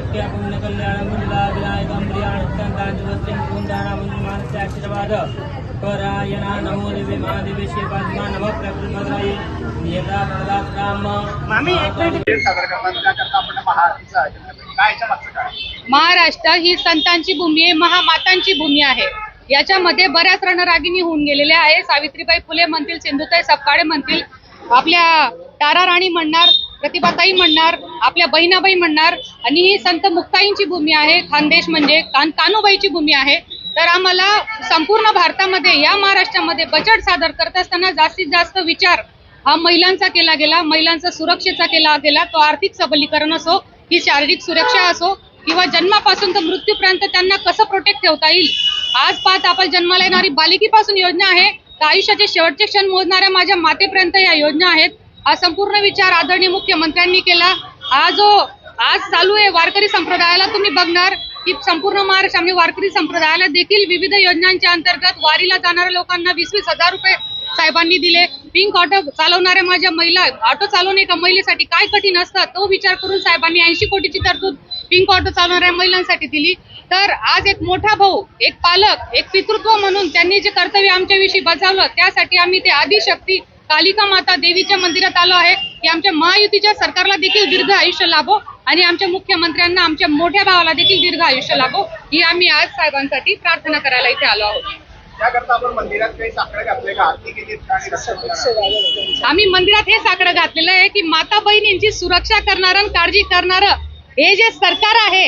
सौख्य पुण्यकल्याण मंगलाविनायकं प्रियाणि आशीर्वाद परायणा नमो देवी महादेवी शिवात्मा नमः प्रकृतिपदाय नियता प्रदाताम मामी महाराष्ट्र ही संतांची भूमी आहे, महामातांची भूमी आहे। याच्यामध्ये बऱ्याच रणरागिणी होऊन गेलेल्या आहे। सावित्रीबाई फुले म्हणतील, सिंधुताई सपकाळे म्हणतील, आपल्या तारा राणी म्हणणार, प्रतिभाताई म्हणणार, आपल्या बहिणाबाई म्हणणार, आणि ही संत मुक्ताईंची भूमी आहे। खानदेश म्हणजे कान्होबाईची भूमी आहे। तर आम्हाला संपूर्ण भारतामध्ये, या महाराष्ट्रामध्ये बजेट सादर करत असताना जास्तीत जास्त विचार हा महिलांचा केला गेला, महिलांचा सुरक्षेचा केला गेला। तो आर्थिक सबलीकरण असो की शारीरिक सुरक्षा असो किंवा जन्मापासून तर मृत्यूपर्यंत त्यांना कसं प्रोटेक्ट ठेवता येईल। आज पाहत आपण जन्माला येणारी बालिकेपासून योजना आहे तर आयुष्याचे शेवटचे क्षण मोजणाऱ्या माझ्या मातेपर्यंत या योजना आहेत। हा संपूर्ण विचार आदरणीय मुख्यमंत्र्यांनी केला। आज चालू आहे वारकरी संप्रदायाला, तुम्ही बघणार की संपूर्ण महाराष्ट्रामध्ये वारकरी संप्रदायाला देखील विविध योजनांच्या अंतर्गत वारीला जाणाऱ्या लोकांना 20-20 हजार रुपये साहेबांनी दिले। पिंक ऑटो चालवणाऱ्या माझ्या महिला, ऑटो चालवणे एका महिलेसाठी काय कठीण असतं तो विचार करून साहेबांनी 80 कोटीची तरतूद पिंक ऑटो चालवणाऱ्या महिलांसाठी दिली। तर आज एक मोठा भाऊ, एक पालक, एक पितृत्व म्हणून त्यांनी जे कर्तव्य आमच्याविषयी बजावलं त्यासाठी आम्ही ते आदिशक्ती कालिका माता देवीच्या मंदिरात आलो आहे की आमच्या महायुतीच्या सरकारला देखील दीर्घ आयुष्य लाभो आणि आमच्या मुख्यमंत्र्यांना, आमच्या मोठ्या भावाला देखील दीर्घ आयुष्य लाभो, ही आम्ही आज साहेबांसाठी प्रार्थना करायला इथे आलो आहोत। त्याकरता आपण मंदिरात काही साखर घातले का, आरती केली का? आम्ही मंदिरात हे साकडं घातलेलं आहे की माता बहिणींची सुरक्षा करणारं, काळजी करणारं हे जे सरकार आहे,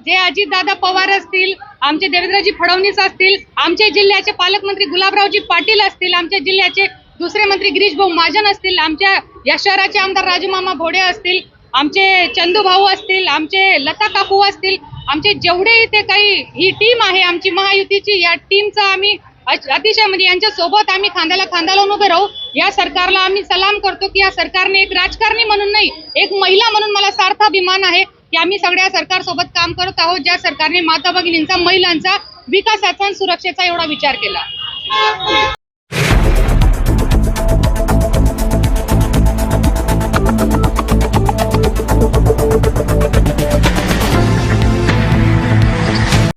जे अजितदादा पवार असतील, आमचे देवेंद्रजी फडणवीस असतील, आमचे जिल्ह्याचे पालकमंत्री गुलाबरावजी पाटील असतील, आमच्या जिल्ह्याचे दुसरे मंत्री गिरीश भाऊ महाजन असतील, आमच्या या शहराचे आमदार राजूमामा भोडे असतील, आमचे चंदू भाऊ असतील, आमचे लता काकू असतील, आमचे जेवढे इथे काही ही टीम आहे आमची महायुतीची, या टीमचा आम्ही अतिशय म्हणजे यांच्या सोबत आम्ही खांद्याला खांदा लावून उभे राहू। या सरकारला आम्ही सलाम करतो की या सरकारने एक राजकारणी म्हणून नाही, एक महिला म्हणून मला सार्थ अभिमान आहे की आम्ही सगळ्या सरकार सोबत काम करत आहोत, ज्या सरकारने माता भगिनींचा, महिलांचा, विकासाचा आणि सुरक्षेचा एवढा विचार केला।